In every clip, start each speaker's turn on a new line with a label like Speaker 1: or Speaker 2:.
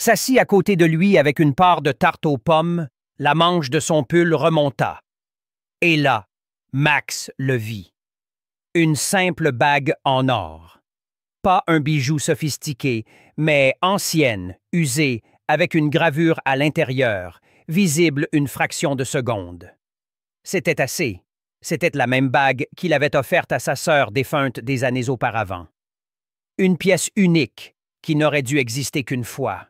Speaker 1: s'assit à côté de lui avec une part de tarte aux pommes, la manche de son pull remonta. Et là, Max le vit. Une simple bague en or. Pas un bijou sophistiqué, mais ancienne, usée, avec une gravure à l'intérieur, visible une fraction de seconde. C'était assez. C'était la même bague qu'il avait offerte à sa sœur défunte des années auparavant. Une pièce unique qui n'aurait dû exister qu'une fois.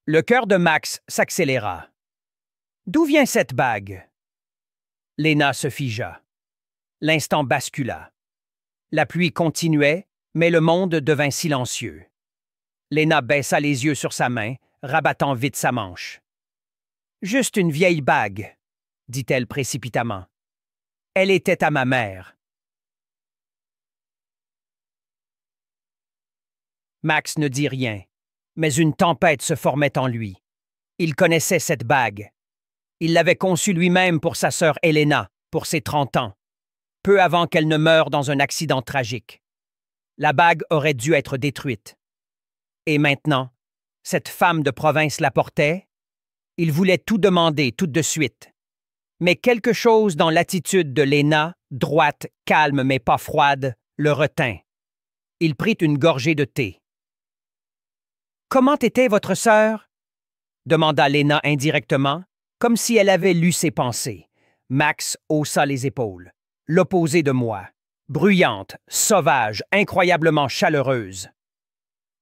Speaker 1: Le cœur de Max s'accéléra. D'où vient cette bague? Léna se figea. L'instant bascula. La pluie continuait, mais le monde devint silencieux. Léna baissa les yeux sur sa main, rabattant vite sa manche. « Juste une vieille bague, » dit-elle précipitamment. « Elle était à ma mère. » Max ne dit rien, mais une tempête se formait en lui. Il connaissait cette bague. Il l'avait conçue lui-même pour sa sœur Helena, pour ses 30 ans, peu avant qu'elle ne meure dans un accident tragique. La bague aurait dû être détruite. Et maintenant, cette femme de province la portait. Il voulait tout demander tout de suite. Mais quelque chose dans l'attitude de Léna, droite, calme mais pas froide, le retint. Il prit une gorgée de thé. « Comment était votre sœur? » demanda Léna indirectement, comme si elle avait lu ses pensées. Max haussa les épaules. L'opposé de moi. Bruyante, sauvage, incroyablement chaleureuse.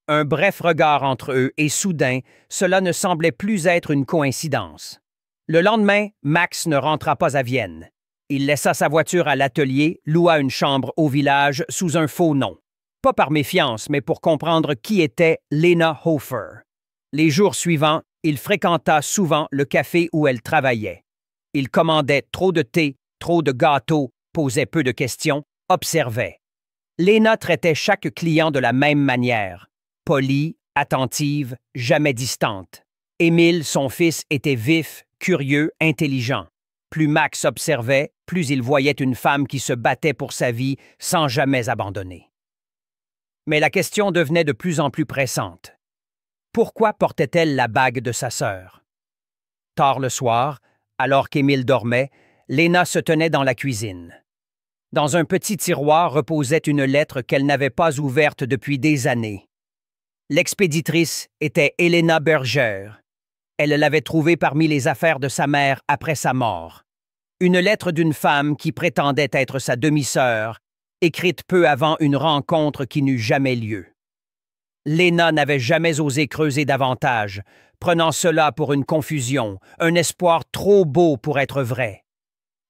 Speaker 1: Un bref regard entre eux et soudain, cela ne semblait plus être une coïncidence. Le lendemain, Max ne rentra pas à Vienne. Il laissa sa voiture à l'atelier, loua une chambre au village sous un faux nom. Pas par méfiance, mais pour comprendre qui était Léna Hofer. Les jours suivants, il fréquenta souvent le café où elle travaillait. Il commandait trop de thé, trop de gâteaux, posait peu de questions, observait. Léna traitait chaque client de la même manière. Polie, attentive, jamais distante. Émile, son fils, était vif, curieux, intelligent. Plus Max observait, plus il voyait une femme qui se battait pour sa vie sans jamais abandonner. Mais la question devenait de plus en plus pressante. Pourquoi portait-elle la bague de sa sœur? Tard le soir, alors qu'Émile dormait, Léna se tenait dans la cuisine. Dans un petit tiroir reposait une lettre qu'elle n'avait pas ouverte depuis des années. L'expéditrice était Helena Berger. Elle l'avait trouvée parmi les affaires de sa mère après sa mort. Une lettre d'une femme qui prétendait être sa demi-sœur, écrite peu avant une rencontre qui n'eut jamais lieu. Léna n'avait jamais osé creuser davantage, prenant cela pour une confusion, un espoir trop beau pour être vrai.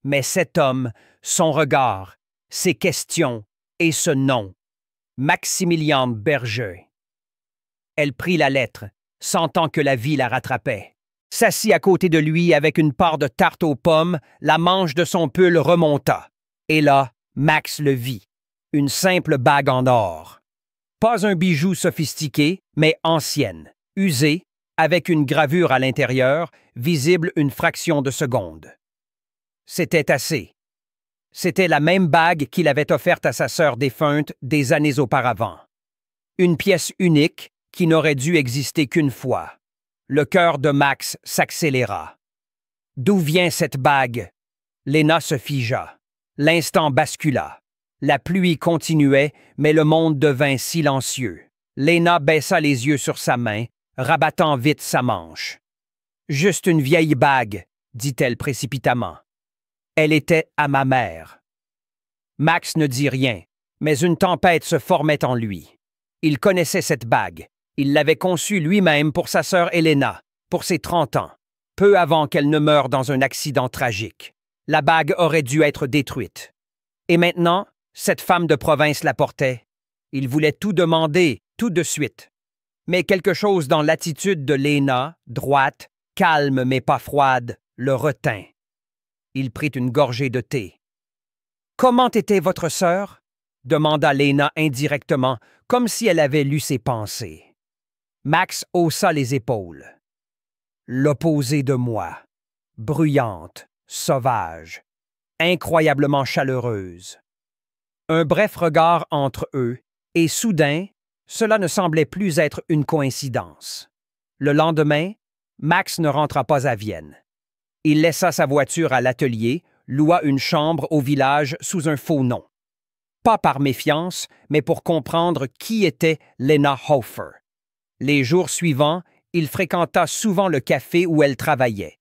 Speaker 1: Mais cet homme, son regard, ses questions et ce nom, Maximilian Berger. Elle prit la lettre, sentant que la vie la rattrapait. S'assit à côté de lui avec une part de tarte aux pommes, la manche de son pull remonta. Et là, Max le vit. Une simple bague en or. Pas un bijou sophistiqué, mais ancienne, usée, avec une gravure à l'intérieur, visible une fraction de seconde. C'était assez. C'était la même bague qu'il avait offerte à sa sœur défunte des années auparavant. Une pièce unique qui n'aurait dû exister qu'une fois. Le cœur de Max s'accéléra. D'où vient cette bague? Léna se figea. L'instant bascula. La pluie continuait, mais le monde devint silencieux. Léna baissa les yeux sur sa main, rabattant vite sa manche. « Juste une vieille bague, » dit-elle précipitamment. « Elle était à ma mère. » Max ne dit rien, mais une tempête se formait en lui. Il connaissait cette bague. Il l'avait conçue lui-même pour sa sœur Helena, pour ses 30 ans, peu avant qu'elle ne meure dans un accident tragique. La bague aurait dû être détruite. Et maintenant, cette femme de province la portait. Il voulait tout demander, tout de suite. Mais quelque chose dans l'attitude de Léna, droite, calme mais pas froide, le retint. Il prit une gorgée de thé. « Comment était votre sœur? » demanda Léna indirectement, comme si elle avait lu ses pensées. Max haussa les épaules. L'opposé de moi. Bruyante, sauvage, incroyablement chaleureuse. Un bref regard entre eux, et soudain, cela ne semblait plus être une coïncidence. Le lendemain, Max ne rentra pas à Vienne. Il laissa sa voiture à l'atelier, loua une chambre au village sous un faux nom. Pas par méfiance, mais pour comprendre qui était Lena Hofer. Les jours suivants, il fréquenta souvent le café où elle travaillait.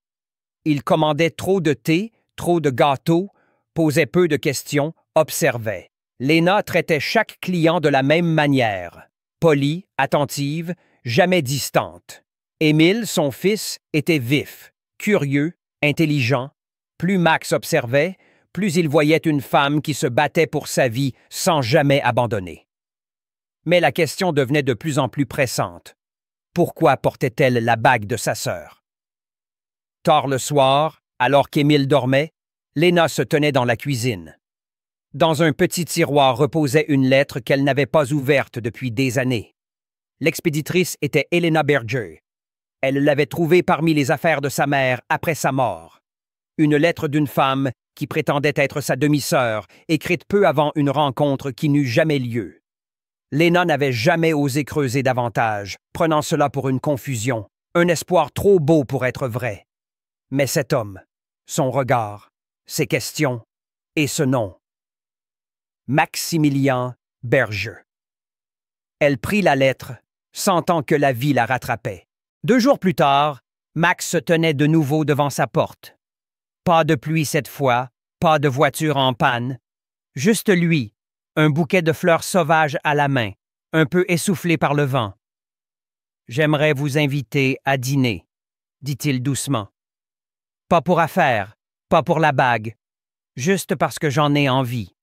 Speaker 1: Il commandait trop de thé, trop de gâteaux, posait peu de questions, observait. Lena traitait chaque client de la même manière, polie, attentive, jamais distante. Émile, son fils, était vif, curieux, intelligent. Plus Max observait, plus il voyait une femme qui se battait pour sa vie sans jamais abandonner. Mais la question devenait de plus en plus pressante. Pourquoi portait-elle la bague de sa sœur? Tard le soir, alors qu'Émile dormait, Lena se tenait dans la cuisine. Dans un petit tiroir reposait une lettre qu'elle n'avait pas ouverte depuis des années. L'expéditrice était Elena Berger. Elle l'avait trouvée parmi les affaires de sa mère après sa mort. Une lettre d'une femme qui prétendait être sa demi-sœur, écrite peu avant une rencontre qui n'eut jamais lieu. Lena n'avait jamais osé creuser davantage, prenant cela pour une confusion, un espoir trop beau pour être vrai. Mais cet homme, son regard, ses questions et ce nom. Maximilien Berger. Elle prit la lettre, sentant que la vie la rattrapait. 2 jours plus tard, Max se tenait de nouveau devant sa porte. Pas de pluie cette fois, pas de voiture en panne. Juste lui, un bouquet de fleurs sauvages à la main, un peu essoufflé par le vent. « J'aimerais vous inviter à dîner, » dit-il doucement. « Pas pour affaire, pas pour la bague, juste parce que j'en ai envie. »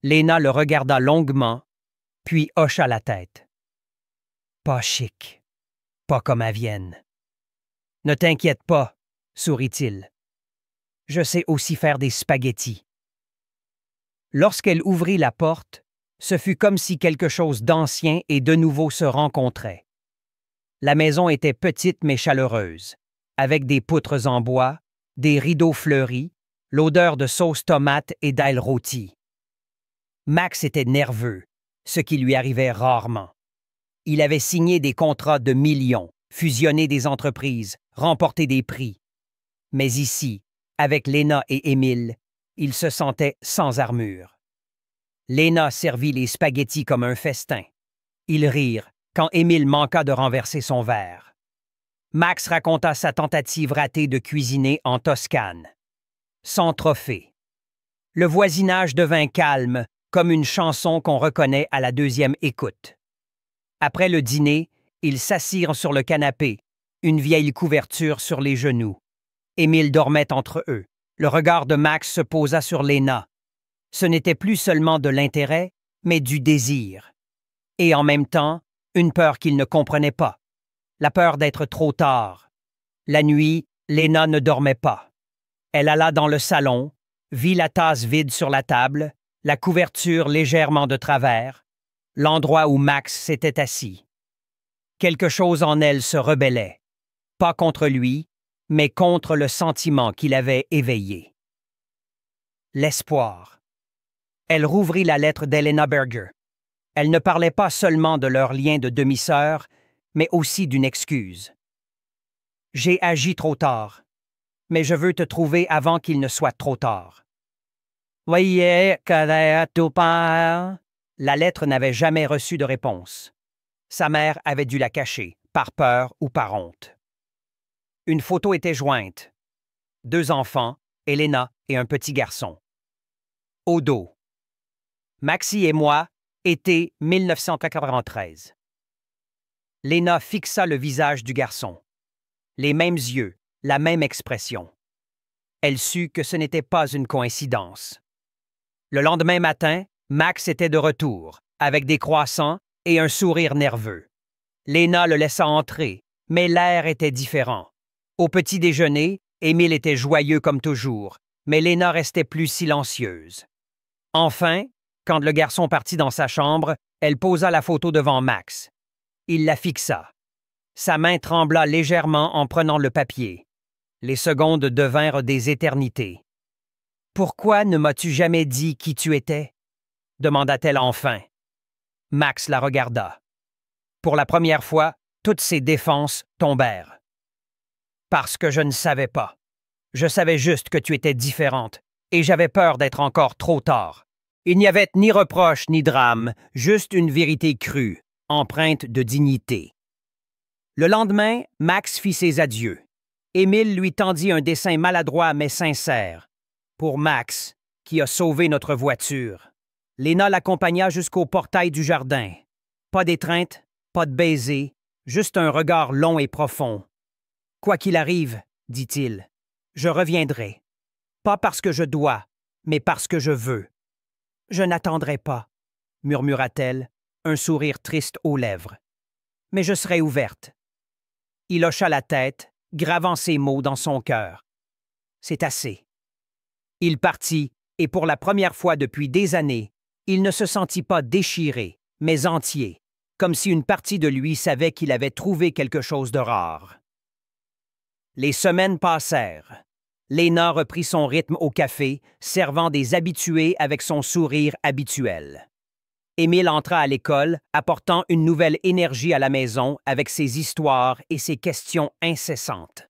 Speaker 1: Lena le regarda longuement, puis hocha la tête. « Pas chic, pas comme à Vienne. »« Ne t'inquiète pas, » sourit-il. « Je sais aussi faire des spaghettis. » Lorsqu'elle ouvrit la porte, ce fut comme si quelque chose d'ancien et de nouveau se rencontrait. La maison était petite mais chaleureuse, avec des poutres en bois, des rideaux fleuris, l'odeur de sauce tomate et d'ail rôti. Max était nerveux, ce qui lui arrivait rarement. Il avait signé des contrats de millions, fusionné des entreprises, remporté des prix. Mais ici, avec Lena et Émile, il se sentait sans armure. Lena servit les spaghettis comme un festin. Ils rirent quand Émile manqua de renverser son verre. Max raconta sa tentative ratée de cuisiner en Toscane. Sans trophée. Le voisinage devint calme, comme une chanson qu'on reconnaît à la 2e écoute. Après le dîner, ils s'assirent sur le canapé, une vieille couverture sur les genoux. Émile dormait entre eux. Le regard de Max se posa sur Lena. Ce n'était plus seulement de l'intérêt, mais du désir. Et en même temps, une peur qu'il ne comprenait pas. La peur d'être trop tard. La nuit, Lena ne dormait pas. Elle alla dans le salon, vit la tasse vide sur la table, la couverture légèrement de travers, l'endroit où Max s'était assis. Quelque chose en elle se rebellait, pas contre lui, mais contre le sentiment qu'il avait éveillé. L'espoir. Elle rouvrit la lettre d'Elena Berger. Elle ne parlait pas seulement de leur lien de demi-sœur, mais aussi d'une excuse. « J'ai agi trop tard, mais je veux te trouver avant qu'il ne soit trop tard. » Voyez que ton père. La lettre n'avait jamais reçu de réponse. Sa mère avait dû la cacher, par peur ou par honte. Une photo était jointe. 2 enfants, Elena et un petit garçon. Au dos. Maxi et moi, été 1993. Lena fixa le visage du garçon. Les mêmes yeux, la même expression. Elle sut que ce n'était pas une coïncidence. Le lendemain matin, Max était de retour, avec des croissants et un sourire nerveux. Lena le laissa entrer, mais l'air était différent. Au petit déjeuner, Émile était joyeux comme toujours, mais Lena restait plus silencieuse. Enfin, quand le garçon partit dans sa chambre, elle posa la photo devant Max. Il la fixa. Sa main trembla légèrement en prenant le papier. Les secondes devinrent des éternités. « Pourquoi ne m'as-tu jamais dit qui tu étais ?» demanda-t-elle enfin. Max la regarda. Pour la première fois, toutes ses défenses tombèrent. Parce que je ne savais pas. Je savais juste que tu étais différente, et j'avais peur d'être encore trop tard. Il n'y avait ni reproche ni drame, juste une vérité crue, empreinte de dignité. Le lendemain, Max fit ses adieux. Émile lui tendit un dessin maladroit mais sincère. Pour Max, qui a sauvé notre voiture. Léna l'accompagna jusqu'au portail du jardin. Pas d'étreinte, pas de baiser, juste un regard long et profond. « Quoi qu'il arrive, dit-il, je reviendrai. Pas parce que je dois, mais parce que je veux. »« Je n'attendrai pas, » murmura-t-elle, un sourire triste aux lèvres. « Mais je serai ouverte. » Il hocha la tête, gravant ces mots dans son cœur. C'est assez. Il partit, et pour la première fois depuis des années, il ne se sentit pas déchiré, mais entier, comme si une partie de lui savait qu'il avait trouvé quelque chose de rare. Les semaines passèrent. Léna reprit son rythme au café, servant des habitués avec son sourire habituel. Émile entra à l'école, apportant une nouvelle énergie à la maison avec ses histoires et ses questions incessantes.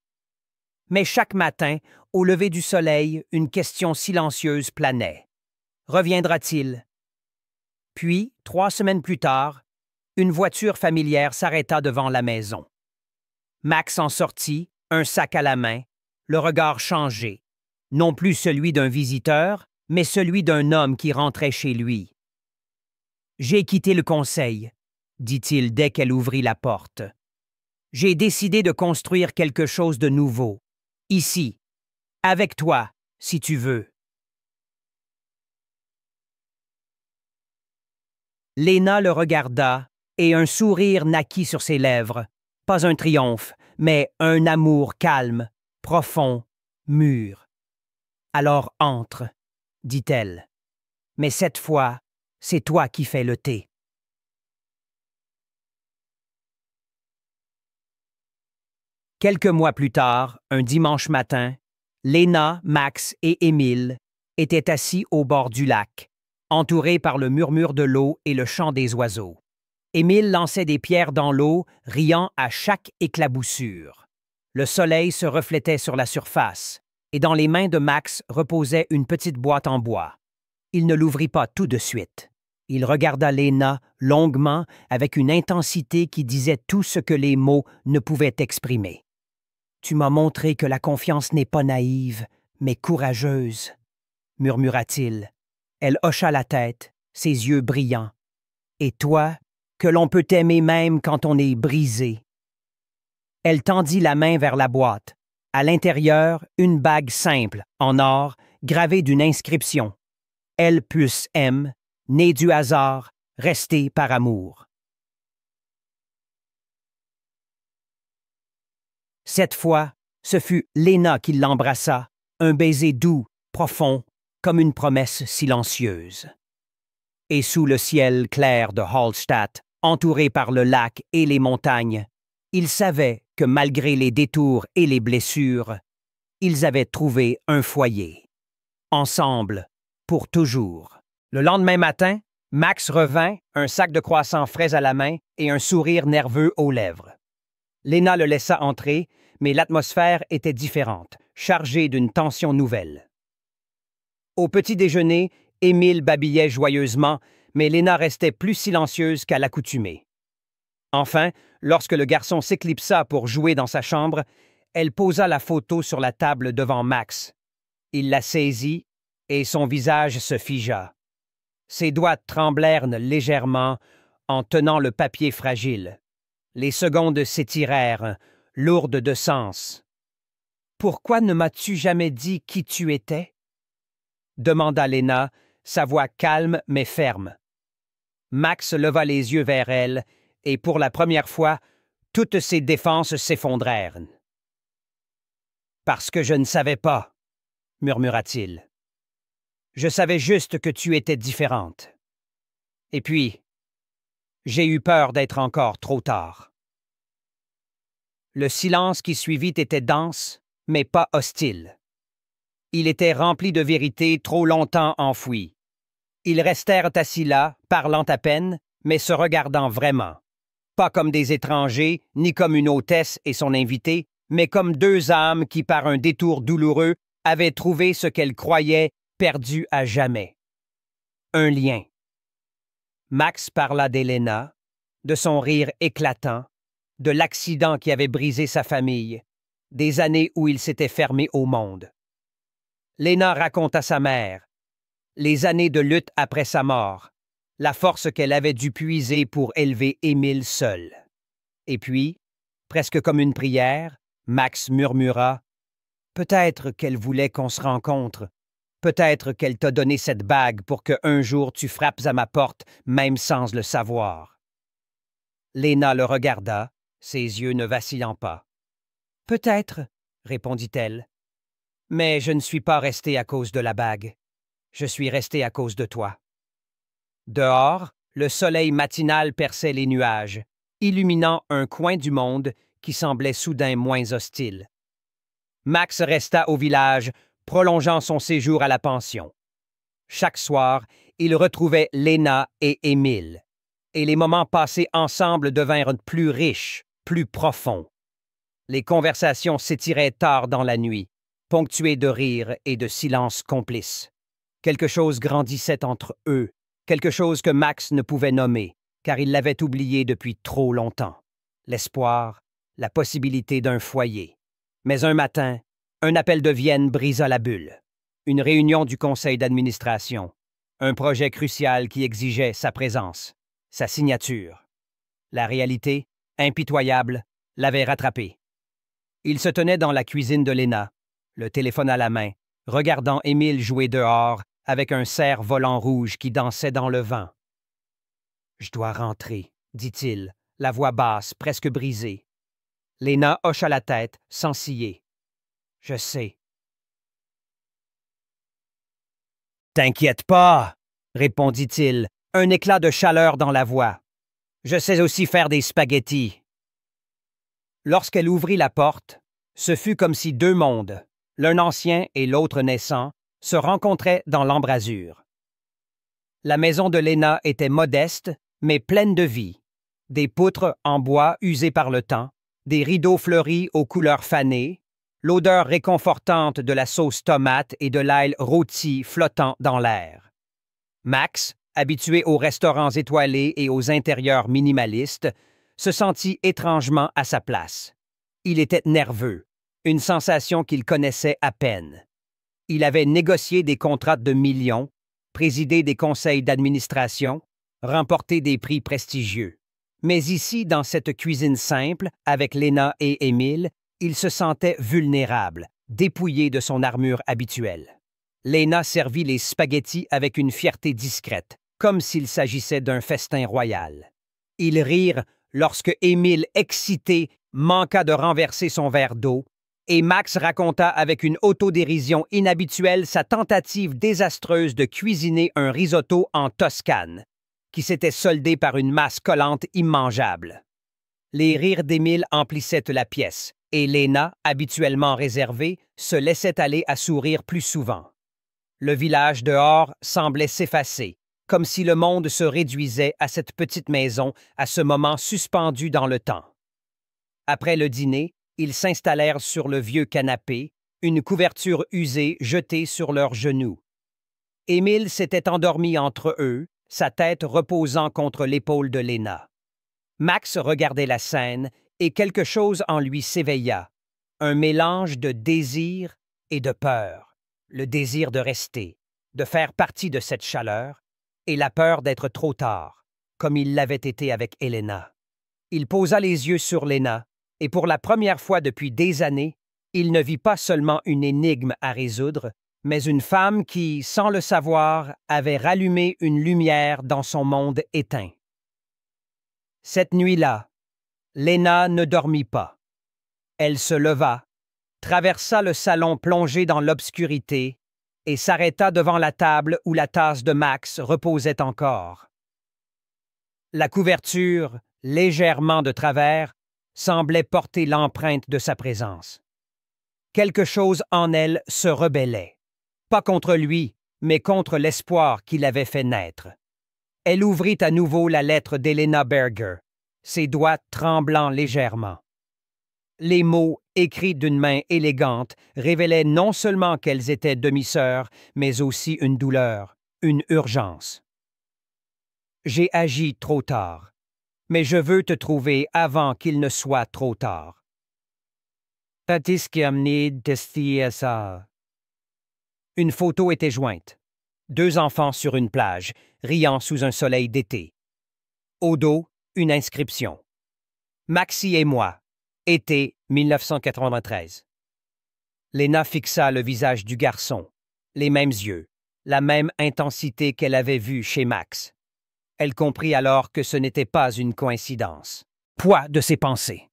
Speaker 1: Mais chaque matin, au lever du soleil, une question silencieuse planait. Reviendra-t-il? Puis, 3 semaines plus tard, une voiture familière s'arrêta devant la maison. Max en sortit, un sac à la main, le regard changé, non plus celui d'un visiteur, mais celui d'un homme qui rentrait chez lui. « J'ai quitté le conseil, » dit-il dès qu'elle ouvrit la porte. « J'ai décidé de construire quelque chose de nouveau, ici, avec toi, si tu veux. » Léna le regarda, et un sourire naquit sur ses lèvres, pas un triomphe, mais un amour calme, profond, mûr. « Alors entre, » dit-elle. « Mais cette fois, c'est toi qui fais le thé. » Quelques mois plus tard, un dimanche matin, Léna, Max et Émile étaient assis au bord du lac, entourés par le murmure de l'eau et le chant des oiseaux. Émile lançait des pierres dans l'eau, riant à chaque éclaboussure. Le soleil se reflétait sur la surface, et dans les mains de Max reposait une petite boîte en bois. Il ne l'ouvrit pas tout de suite. Il regarda Léna longuement avec une intensité qui disait tout ce que les mots ne pouvaient exprimer. « Tu m'as montré que la confiance n'est pas naïve, mais courageuse, » murmura-t-il. Elle hocha la tête, ses yeux brillants. « Et toi, que l'on peut aimer même quand on est brisé. » Elle tendit la main vers la boîte. À l'intérieur, une bague simple, en or, gravée d'une inscription. L plus M, né du hasard, resté par amour. Cette fois, ce fut Léna qui l'embrassa, un baiser doux, profond, comme une promesse silencieuse. Et sous le ciel clair de Hallstatt, entouré par le lac et les montagnes, ils savaient que malgré les détours et les blessures, ils avaient trouvé un foyer. Ensemble, pour toujours. Le lendemain matin, Max revint, un sac de croissants frais à la main et un sourire nerveux aux lèvres. Léna le laissa entrer, mais l'atmosphère était différente, chargée d'une tension nouvelle. Au petit déjeuner, Émile babillait joyeusement, mais Léna restait plus silencieuse qu'à l'accoutumée. Enfin, lorsque le garçon s'éclipsa pour jouer dans sa chambre, elle posa la photo sur la table devant Max. Il la saisit, et son visage se figea. Ses doigts tremblèrent légèrement en tenant le papier fragile. Les secondes s'étirèrent, lourdes de sens. « Pourquoi ne m'as-tu jamais dit qui tu étais ?» demanda Léna, sa voix calme mais ferme. Max leva les yeux vers elle, et pour la première fois, toutes ses défenses s'effondrèrent. « Parce que je ne savais pas, » murmura-t-il. « Je savais juste que tu étais différente. Et puis, j'ai eu peur d'être encore trop tard. » Le silence qui suivit était dense, mais pas hostile. Il était rempli de vérités trop longtemps enfouies. Ils restèrent assis là, parlant à peine, mais se regardant vraiment. pas comme des étrangers, ni comme une hôtesse et son invité, mais comme deux âmes qui, par un détour douloureux, avaient trouvé ce qu'elles croyaient perdu à jamais. Un lien. Max parla d'Elena, de son rire éclatant, de l'accident qui avait brisé sa famille, des années où il s'était fermé au monde. Lena raconta sa mère, les années de lutte après sa mort, la force qu'elle avait dû puiser pour élever Émile seul. Et puis, presque comme une prière, Max murmura « Peut-être qu'elle voulait qu'on se rencontre. Peut-être qu'elle t'a donné cette bague pour qu'un jour tu frappes à ma porte, même sans le savoir. » Lena le regarda, ses yeux ne vacillant pas. « Peut-être, » répondit-elle. « Mais je ne suis pas restée à cause de la bague. Je suis restée à cause de toi. » Dehors, le soleil matinal perçait les nuages, illuminant un coin du monde qui semblait soudain moins hostile. Max resta au village, prolongeant son séjour à la pension. Chaque soir, il retrouvait Lena et Émile, et les moments passés ensemble devinrent plus riches, plus profonds. Les conversations s'étiraient tard dans la nuit, ponctuées de rires et de silences complices. Quelque chose grandissait entre eux, quelque chose que Max ne pouvait nommer, car il l'avait oublié depuis trop longtemps. L'espoir, la possibilité d'un foyer. Mais un matin, un appel de Vienne brisa la bulle. Une réunion du conseil d'administration. Un projet crucial qui exigeait sa présence, sa signature. La réalité, impitoyable, l'avait rattrapé. Il se tenait dans la cuisine de Lena, le téléphone à la main, regardant Émile jouer dehors avec un cerf-volant rouge qui dansait dans le vent. « Je dois rentrer, » dit-il, la voix basse, presque brisée. Lena hocha la tête, sans ciller. « Je sais. »« T'inquiète pas, » répondit-il, un éclat de chaleur dans la voix. « Je sais aussi faire des spaghettis. » Lorsqu'elle ouvrit la porte, ce fut comme si deux mondes, l'un ancien et l'autre naissant, se rencontraient dans l'embrasure. La maison de Lena était modeste, mais pleine de vie. Des poutres en bois usées par le temps, des rideaux fleuris aux couleurs fanées, l'odeur réconfortante de la sauce tomate et de l'ail rôti flottant dans l'air. Max, habitué aux restaurants étoilés et aux intérieurs minimalistes, se sentit étrangement à sa place. Il était nerveux, une sensation qu'il connaissait à peine. Il avait négocié des contrats de millions, présidé des conseils d'administration, remporté des prix prestigieux. Mais ici, dans cette cuisine simple, avec Lena et Émile, il se sentait vulnérable, dépouillé de son armure habituelle. Lena servit les spaghettis avec une fierté discrète, comme s'il s'agissait d'un festin royal. Ils rirent lorsque Émile, excité, manqua de renverser son verre d'eau, et Max raconta avec une autodérision inhabituelle sa tentative désastreuse de cuisiner un risotto en Toscane, qui s'était soldé par une masse collante immangeable. Les rires d'Émile emplissaient la pièce, et Lena, habituellement réservée, se laissait aller à sourire plus souvent. Le village dehors semblait s'effacer, comme si le monde se réduisait à cette petite maison à ce moment suspendu dans le temps. Après le dîner, ils s'installèrent sur le vieux canapé, une couverture usée jetée sur leurs genoux. Émile s'était endormi entre eux, sa tête reposant contre l'épaule de Lena. Max regardait la scène et quelque chose en lui s'éveilla, un mélange de désir et de peur, le désir de rester, de faire partie de cette chaleur, et la peur d'être trop tard, comme il l'avait été avec Elena. Il posa les yeux sur Lena, et pour la première fois depuis des années, il ne vit pas seulement une énigme à résoudre, mais une femme qui, sans le savoir, avait rallumé une lumière dans son monde éteint. Cette nuit-là, Lena ne dormit pas. Elle se leva, traversa le salon plongé dans l'obscurité et s'arrêta devant la table où la tasse de Max reposait encore. La couverture, légèrement de travers, semblait porter l'empreinte de sa présence. Quelque chose en elle se rebellait, pas contre lui, mais contre l'espoir qu'il avait fait naître. Elle ouvrit à nouveau la lettre d'Elena Berger, ses doigts tremblant légèrement. Les mots, écrits d'une main élégante, révélaient non seulement qu'elles étaient demi-sœurs, mais aussi une douleur, une urgence. J'ai agi trop tard, mais je veux te trouver avant qu'il ne soit trop tard. Une photo était jointe. 2 enfants sur une plage, riant sous un soleil d'été. Au dos, une inscription. Maxi et moi. Été 1993. Léna fixa le visage du garçon, les mêmes yeux, la même intensité qu'elle avait vue chez Max. Elle comprit alors que ce n'était pas une coïncidence. Poids de ses pensées.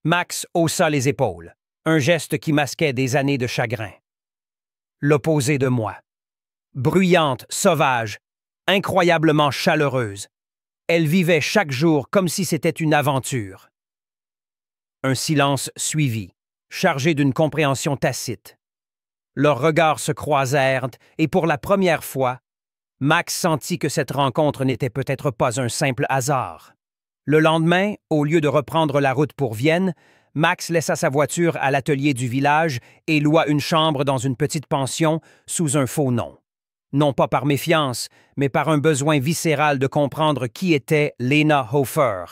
Speaker 1: Max haussa les épaules, un geste qui masquait des années de chagrin. L'opposé de moi. Bruyante, sauvage, incroyablement chaleureuse. Elle vivait chaque jour comme si c'était une aventure. Un silence suivit, chargé d'une compréhension tacite. Leurs regards se croisèrent et pour la première fois, Max sentit que cette rencontre n'était peut-être pas un simple hasard. Le lendemain, au lieu de reprendre la route pour Vienne, Max laissa sa voiture à l'atelier du village et loua une chambre dans une petite pension sous un faux nom. Non pas par méfiance, mais par un besoin viscéral de comprendre qui était Léna Hofer.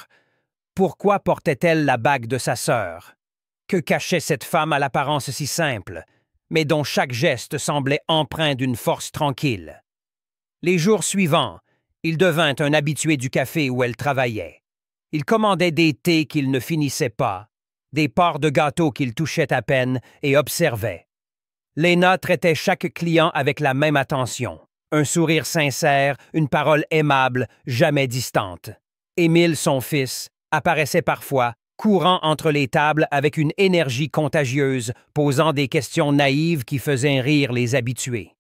Speaker 1: Pourquoi portait-elle la bague de sa sœur? Que cachait cette femme à l'apparence si simple, mais dont chaque geste semblait empreint d'une force tranquille? Les jours suivants, il devint un habitué du café où elle travaillait. Il commandait des thés qu'il ne finissait pas, des parts de gâteaux qu'il touchait à peine et observait. Léna traitait chaque client avec la même attention, un sourire sincère, une parole aimable, jamais distante. Émile, son fils, apparaissait parfois, courant entre les tables avec une énergie contagieuse, posant des questions naïves qui faisaient rire les habitués.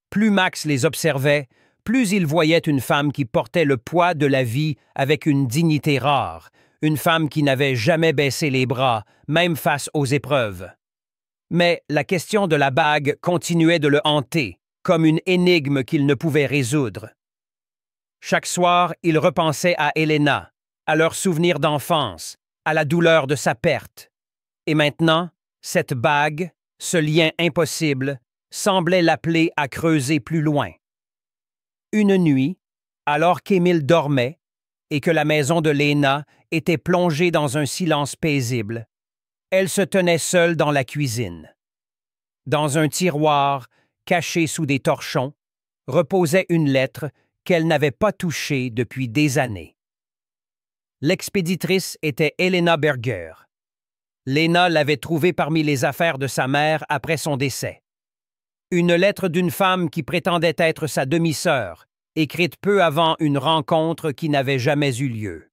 Speaker 1: Plus Max les observait, plus il voyait une femme qui portait le poids de la vie avec une dignité rare, une femme qui n'avait jamais baissé les bras, même face aux épreuves. Mais la question de la bague continuait de le hanter, comme une énigme qu'il ne pouvait résoudre. Chaque soir, il repensait à Elena, à leurs souvenirs d'enfance, à la douleur de sa perte. Et maintenant, cette bague, ce lien impossible, semblait l'appeler à creuser plus loin. Une nuit, alors qu'Émile dormait et que la maison de Léna était plongée dans un silence paisible, elle se tenait seule dans la cuisine. Dans un tiroir, caché sous des torchons, reposait une lettre qu'elle n'avait pas touchée depuis des années. L'expéditrice était Elena Berger. Léna l'avait trouvée parmi les affaires de sa mère après son décès. Une lettre d'une femme qui prétendait être sa demi-sœur, écrite peu avant une rencontre qui n'avait jamais eu lieu.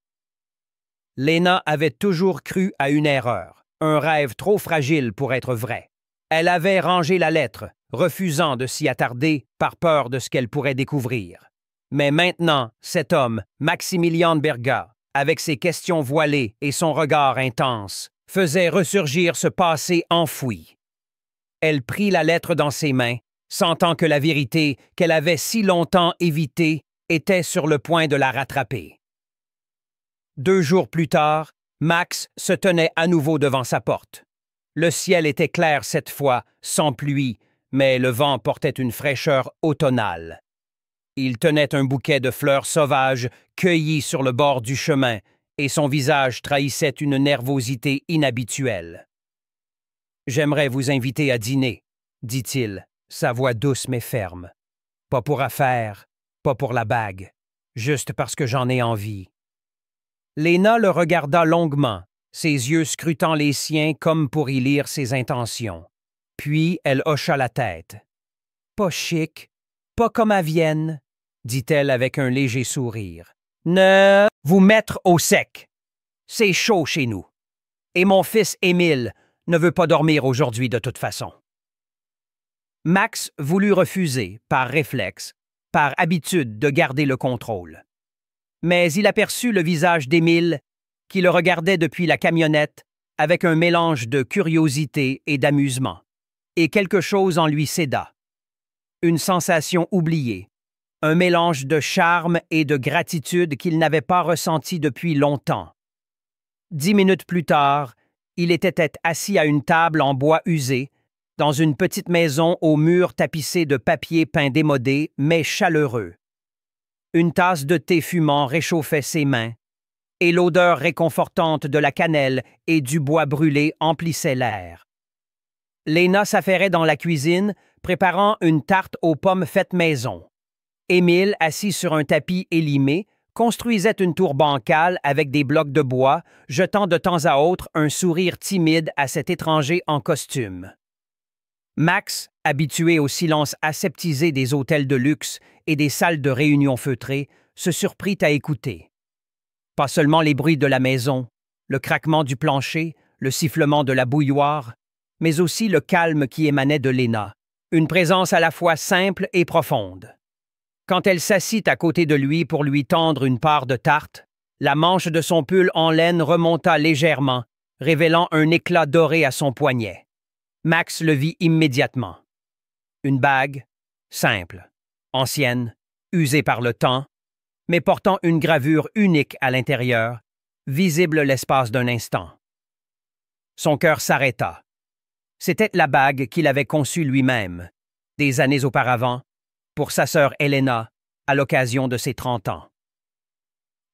Speaker 1: Léna avait toujours cru à une erreur, un rêve trop fragile pour être vrai. Elle avait rangé la lettre, refusant de s'y attarder par peur de ce qu'elle pourrait découvrir. Mais maintenant, cet homme, Maximilian Berger, avec ses questions voilées et son regard intense, faisait ressurgir ce passé enfoui. Elle prit la lettre dans ses mains, sentant que la vérité qu'elle avait si longtemps évitée était sur le point de la rattraper. 2 jours plus tard, Max se tenait à nouveau devant sa porte. Le ciel était clair cette fois, sans pluie, mais le vent portait une fraîcheur automnale. Il tenait un bouquet de fleurs sauvages cueillies sur le bord du chemin, et son visage trahissait une nervosité inhabituelle. « J'aimerais vous inviter à dîner, » dit-il, sa voix douce mais ferme. « Pas pour affaire, pas pour la bague, juste parce que j'en ai envie. » Léna le regarda longuement, ses yeux scrutant les siens comme pour y lire ses intentions. Puis elle hocha la tête. « Pas chic, pas comme à Vienne, » dit-elle avec un léger sourire. « Ne vous mettre au sec. C'est chaud chez nous. Et mon fils Émile ne veut pas dormir aujourd'hui de toute façon. » Max voulut refuser, par réflexe, par habitude de garder le contrôle. Mais il aperçut le visage d'Émile, qui le regardait depuis la camionnette avec un mélange de curiosité et d'amusement, et quelque chose en lui céda. Une sensation oubliée, un mélange de charme et de gratitude qu'il n'avait pas ressenti depuis longtemps. 10 minutes plus tard, il était assis à une table en bois usé, dans une petite maison aux murs tapissés de papier peint démodé, mais chaleureux. Une tasse de thé fumant réchauffait ses mains, et l'odeur réconfortante de la cannelle et du bois brûlé emplissait l'air. Léna s'affairait dans la cuisine, préparant une tarte aux pommes faite maison. Émile, assis sur un tapis élimé, construisait une tour bancale avec des blocs de bois, jetant de temps à autre un sourire timide à cet étranger en costume. Max, habitué au silence aseptisé des hôtels de luxe et des salles de réunion feutrées, se surprit à écouter. Pas seulement les bruits de la maison, le craquement du plancher, le sifflement de la bouilloire, mais aussi le calme qui émanait de Léna, une présence à la fois simple et profonde. Quand elle s'assit à côté de lui pour lui tendre une part de tarte, la manche de son pull en laine remonta légèrement, révélant un éclat doré à son poignet. Max le vit immédiatement. Une bague, simple, ancienne, usée par le temps, mais portant une gravure unique à l'intérieur, visible l'espace d'un instant. Son cœur s'arrêta. C'était la bague qu'il avait conçue lui-même, des années auparavant, pour sa sœur Helena, à l'occasion de ses 30 ans.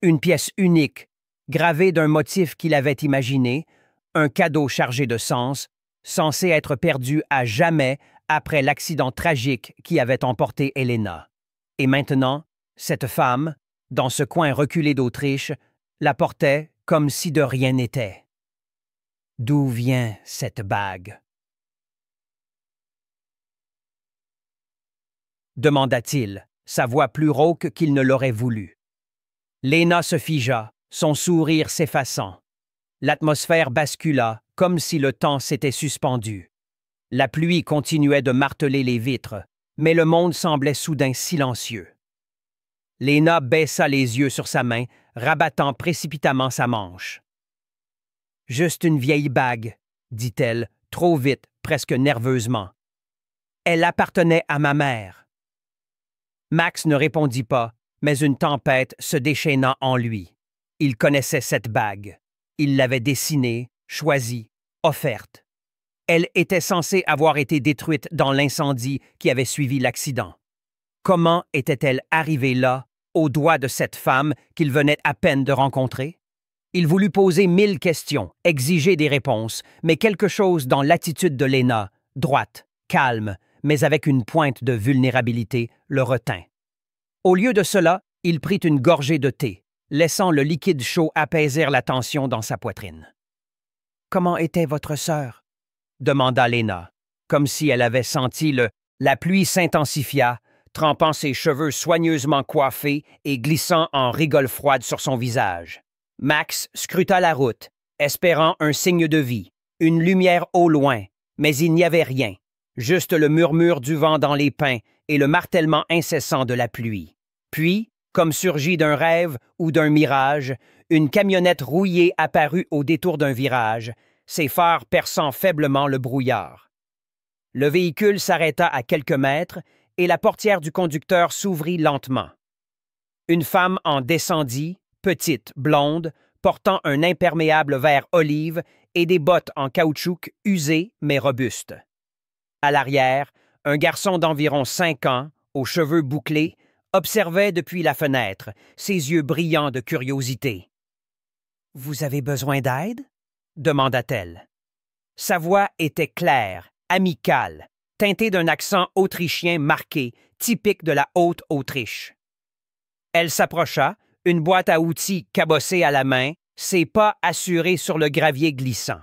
Speaker 1: Une pièce unique, gravée d'un motif qu'il avait imaginé, un cadeau chargé de sens, censé être perdu à jamais après l'accident tragique qui avait emporté Helena. Et maintenant, cette femme, dans ce coin reculé d'Autriche, la portait comme si de rien n'était. D'où vient cette bague? Demanda-t-il, sa voix plus rauque qu'il ne l'aurait voulu. Léna se figea, son sourire s'effaçant. L'atmosphère bascula, comme si le temps s'était suspendu. La pluie continuait de marteler les vitres, mais le monde semblait soudain silencieux. Léna baissa les yeux sur sa main, rabattant précipitamment sa manche. « Juste une vieille bague, » dit-elle, trop vite, presque nerveusement. « Elle appartenait à ma mère. » Max ne répondit pas, mais une tempête se déchaîna en lui. Il connaissait cette bague. Il l'avait dessinée, choisie, offerte. Elle était censée avoir été détruite dans l'incendie qui avait suivi l'accident. Comment était-elle arrivée là, aux doigts de cette femme qu'il venait à peine de rencontrer? Il voulut poser 1000 questions, exiger des réponses, mais quelque chose dans l'attitude de Léna, droite, calme, mais avec une pointe de vulnérabilité, le retint. Au lieu de cela, il prit une gorgée de thé, laissant le liquide chaud apaiser la tension dans sa poitrine. « Comment était votre sœur? » demanda Léna, comme si elle avait senti La pluie s'intensifia, trempant ses cheveux soigneusement coiffés et glissant en rigoles froides sur son visage. Max scruta la route, espérant un signe de vie, une lumière au loin, mais il n'y avait rien, juste le murmure du vent dans les pins et le martèlement incessant de la pluie. Puis, comme surgi d'un rêve ou d'un mirage, une camionnette rouillée apparut au détour d'un virage, ses phares perçant faiblement le brouillard. Le véhicule s'arrêta à quelques mètres et la portière du conducteur s'ouvrit lentement. Une femme en descendit, petite, blonde, portant un imperméable vert olive et des bottes en caoutchouc usées mais robustes. À l'arrière, un garçon d'environ 5 ans, aux cheveux bouclés, observait depuis la fenêtre, ses yeux brillants de curiosité. « Vous avez besoin d'aide? » demanda-t-elle. Sa voix était claire, amicale, teintée d'un accent autrichien marqué, typique de la Haute-Autriche. Elle s'approcha, une boîte à outils cabossée à la main, ses pas assurés sur le gravier glissant.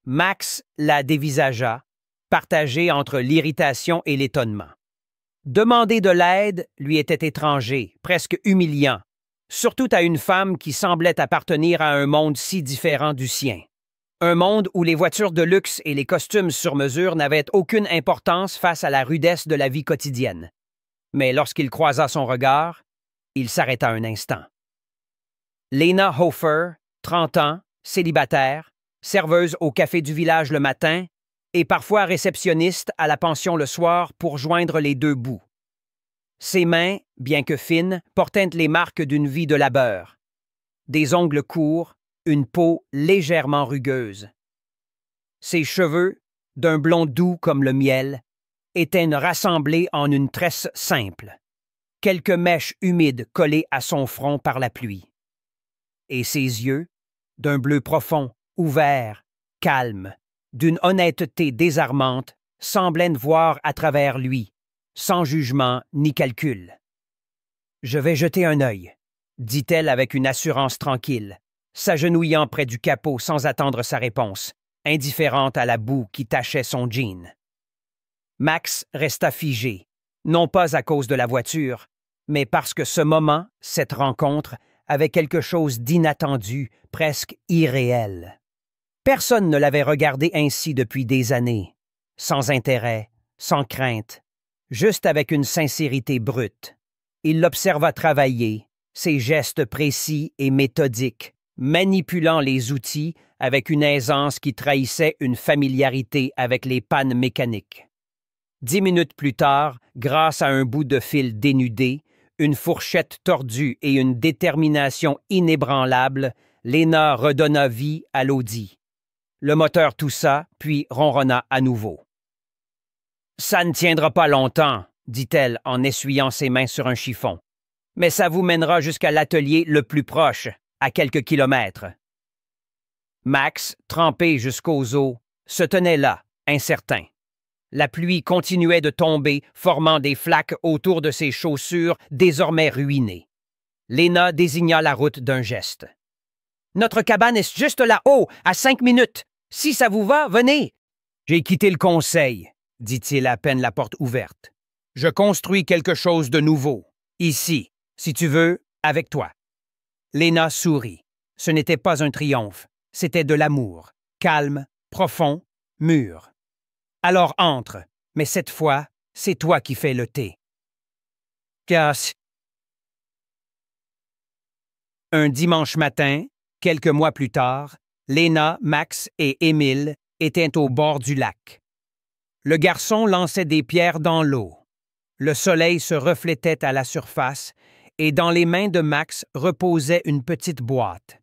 Speaker 1: Max la dévisagea, partagé entre l'irritation et l'étonnement. Demander de l'aide lui était étranger, presque humiliant, surtout à une femme qui semblait appartenir à un monde si différent du sien. Un monde où les voitures de luxe et les costumes sur mesure n'avaient aucune importance face à la rudesse de la vie quotidienne. Mais lorsqu'il croisa son regard, il s'arrêta un instant. Léna Hofer, 30 ans, célibataire, serveuse au café du village le matin et parfois réceptionniste à la pension le soir pour joindre les deux bouts. Ses mains, bien que fines, portaient les marques d'une vie de labeur. Des ongles courts, une peau légèrement rugueuse. Ses cheveux, d'un blond doux comme le miel, étaient rassemblés en une tresse simple, quelques mèches humides collées à son front par la pluie. Et ses yeux, d'un bleu profond, ouvert, calme, d'une honnêteté désarmante, semblaient voir à travers lui, sans jugement ni calcul. « Je vais jeter un œil », dit-elle avec une assurance tranquille, s'agenouillant près du capot sans attendre sa réponse, indifférente à la boue qui tachait son jean. Max resta figé, non pas à cause de la voiture, mais parce que ce moment, cette rencontre, avait quelque chose d'inattendu, presque irréel. Personne ne l'avait regardé ainsi depuis des années, sans intérêt, sans crainte, juste avec une sincérité brute. Il l'observa travailler, ses gestes précis et méthodiques, manipulant les outils avec une aisance qui trahissait une familiarité avec les pannes mécaniques. 10 minutes plus tard, grâce à un bout de fil dénudé, une fourchette tordue et une détermination inébranlable, Lena redonna vie à l'Audi. Le moteur toussa, puis ronronna à nouveau. « Ça ne tiendra pas longtemps, » dit-elle en essuyant ses mains sur un chiffon. « Mais ça vous mènera jusqu'à l'atelier le plus proche, à quelques kilomètres. » Max, trempé jusqu'aux os, se tenait là, incertain. La pluie continuait de tomber, formant des flaques autour de ses chaussures désormais ruinées. Lena désigna la route d'un geste. « Notre cabane est juste là-haut, à 5 minutes. Si ça vous va, venez. »« J'ai quitté le conseil, » dit-il à peine la porte ouverte. « Je construis quelque chose de nouveau. Ici, si tu veux, avec toi. » Lena sourit. Ce n'était pas un triomphe, c'était de l'amour, calme, profond, mûr. « Alors entre, mais cette fois, c'est toi qui fais le thé. » Casse. Un dimanche matin, quelques mois plus tard, Lena, Max et Émile étaient au bord du lac. Le garçon lançait des pierres dans l'eau. Le soleil se reflétait à la surface et dans les mains de Max reposait une petite boîte.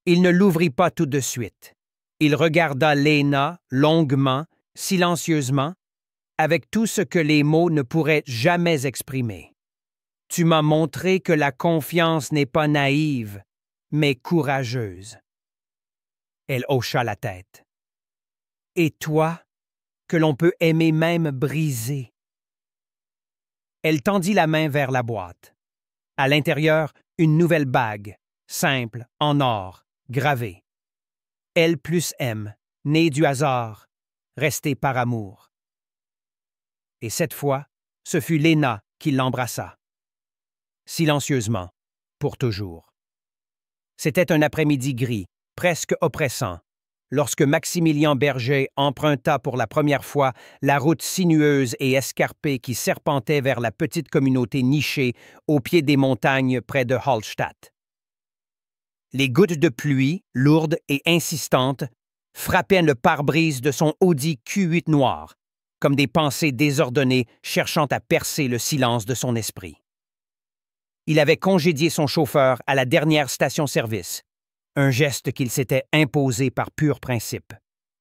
Speaker 1: Il ne l'ouvrit pas tout de suite. Il regarda Lena longuement, silencieusement, avec tout ce que les mots ne pourraient jamais exprimer. « Tu m'as montré que la confiance n'est pas naïve, mais courageuse. » Elle hocha la tête. « Et toi, que l'on peut aimer même briser. » Elle tendit la main vers la boîte. À l'intérieur, une nouvelle bague, simple, en or, gravée. L plus M, née du hasard, restée par amour. Et cette fois, ce fut Lena qui l'embrassa. Silencieusement, pour toujours. C'était un après-midi gris, presque oppressant, lorsque Maximilien Berger emprunta pour la première fois la route sinueuse et escarpée qui serpentait vers la petite communauté nichée au pied des montagnes près de Hallstatt. Les gouttes de pluie, lourdes et insistantes, frappaient le pare-brise de son Audi Q8 noir, comme des pensées désordonnées cherchant à percer le silence de son esprit. Il avait congédié son chauffeur à la dernière station-service, un geste qu'il s'était imposé par pur principe.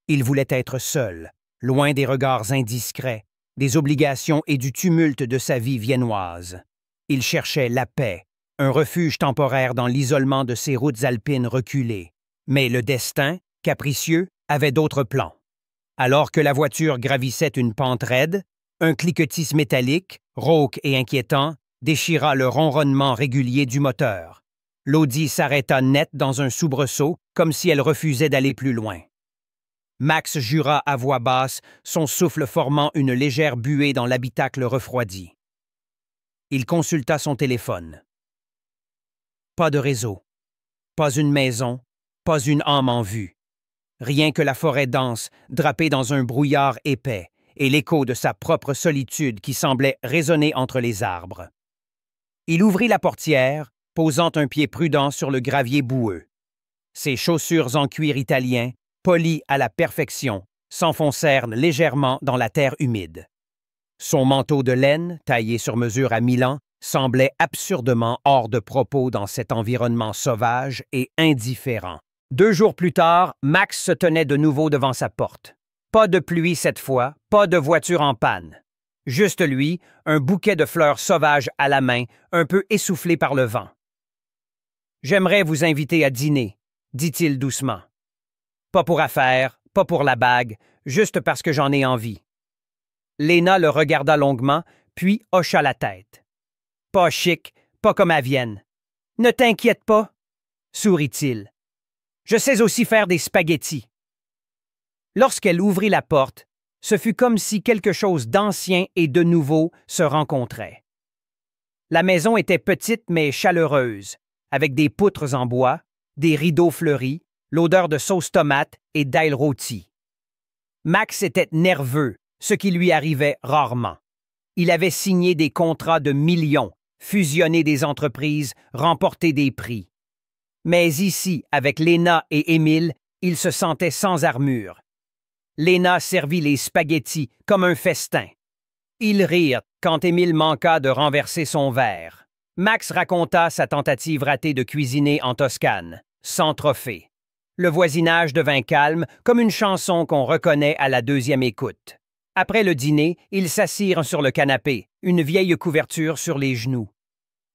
Speaker 1: Il voulait être seul, loin des regards indiscrets, des obligations et du tumulte de sa vie viennoise. Il cherchait la paix, un refuge temporaire dans l'isolement de ses routes alpines reculées. Mais le destin, capricieux, avait d'autres plans. Alors que la voiture gravissait une pente raide, un cliquetis métallique, rauque et inquiétant, déchira le ronronnement régulier du moteur. L'Audi s'arrêta net dans un soubresaut, comme si elle refusait d'aller plus loin. Max jura à voix basse, son souffle formant une légère buée dans l'habitacle refroidi. Il consulta son téléphone. Pas de réseau, pas une maison, pas une âme en vue. Rien que la forêt dense, drapée dans un brouillard épais, et l'écho de sa propre solitude qui semblait résonner entre les arbres. Il ouvrit la portière, posant un pied prudent sur le gravier boueux. Ses chaussures en cuir italien, polies à la perfection, s'enfoncèrent légèrement dans la terre humide. Son manteau de laine, taillé sur mesure à Milan, semblait absurdement hors de propos dans cet environnement sauvage et indifférent. 2 jours plus tard, Max se tenait de nouveau devant sa porte. Pas de pluie cette fois, pas de voiture en panne. Juste lui, un bouquet de fleurs sauvages à la main, un peu essoufflé par le vent. « J'aimerais vous inviter à dîner, » dit-il doucement. « Pas pour affaire, pas pour la bague, juste parce que j'en ai envie. » Léna le regarda longuement, puis hocha la tête. « Pas chic, pas comme à Vienne. »« Ne t'inquiète pas, » sourit-il. « Je sais aussi faire des spaghettis. » Lorsqu'elle ouvrit la porte, ce fut comme si quelque chose d'ancien et de nouveau se rencontrait. La maison était petite mais chaleureuse, avec des poutres en bois, des rideaux fleuris, l'odeur de sauce tomate et d'ail rôti. Max était nerveux, ce qui lui arrivait rarement. Il avait signé des contrats de millions, fusionné des entreprises, remporté des prix. Mais ici, avec Léna et Émile, il se sentait sans armure. Léna servit les spaghettis comme un festin. Ils rirent quand Émile manqua de renverser son verre. Max raconta sa tentative ratée de cuisiner en Toscane, sans trophée. Le voisinage devint calme, comme une chanson qu'on reconnaît à la 2e écoute. Après le dîner, ils s'assirent sur le canapé, une vieille couverture sur les genoux.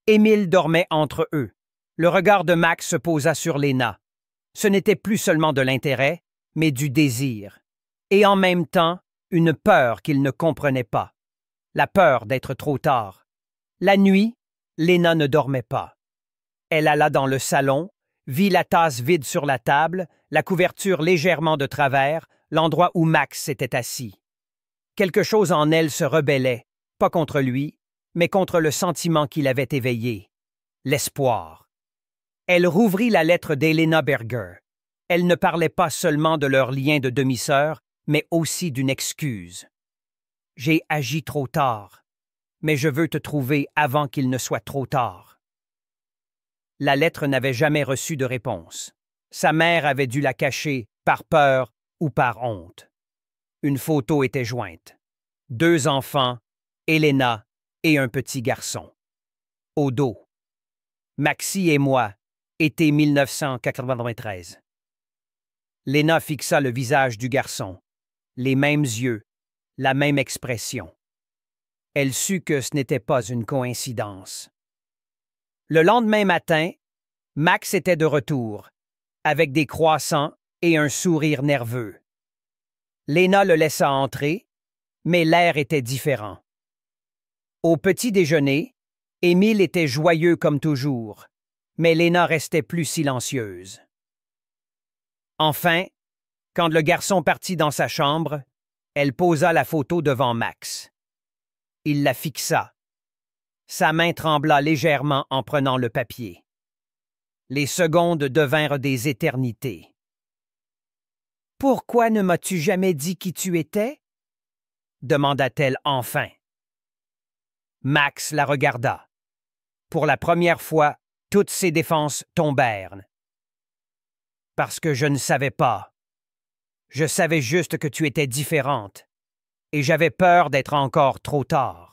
Speaker 1: Émile dormait entre eux. Le regard de Max se posa sur Léna. Ce n'était plus seulement de l'intérêt, mais du désir. Et en même temps, une peur qu'il ne comprenait pas. La peur d'être trop tard. La nuit, Léna ne dormait pas. Elle alla dans le salon, vit la tasse vide sur la table, la couverture légèrement de travers, l'endroit où Max s'était assis. Quelque chose en elle se rebellait, pas contre lui, mais contre le sentiment qu'il avait éveillé. L'espoir. Elle rouvrit la lettre d'Elena Berger. Elle ne parlait pas seulement de leur lien de demi-sœur, mais aussi d'une excuse. « J'ai agi trop tard, mais je veux te trouver avant qu'il ne soit trop tard. » La lettre n'avait jamais reçu de réponse. Sa mère avait dû la cacher par peur ou par honte. Une photo était jointe. 2 enfants, Elena et un petit garçon. Au dos. Maxi et moi, été 1993. Léna fixa le visage du garçon. Les mêmes yeux, la même expression. Elle sut que ce n'était pas une coïncidence. Le lendemain matin, Max était de retour, avec des croissants et un sourire nerveux. Léna le laissa entrer, mais l'air était différent. Au petit déjeuner, Émile était joyeux comme toujours, mais Léna restait plus silencieuse. Enfin, quand le garçon partit dans sa chambre, elle posa la photo devant Max. Il la fixa. Sa main trembla légèrement en prenant le papier. Les secondes devinrent des éternités. « Pourquoi ne m'as-tu jamais dit qui tu étais? » demanda-t-elle enfin. Max la regarda. Pour la première fois, toutes ses défenses tombèrent. « Parce que je ne savais pas. Je savais juste que tu étais différente, et j'avais peur d'être encore trop tard. »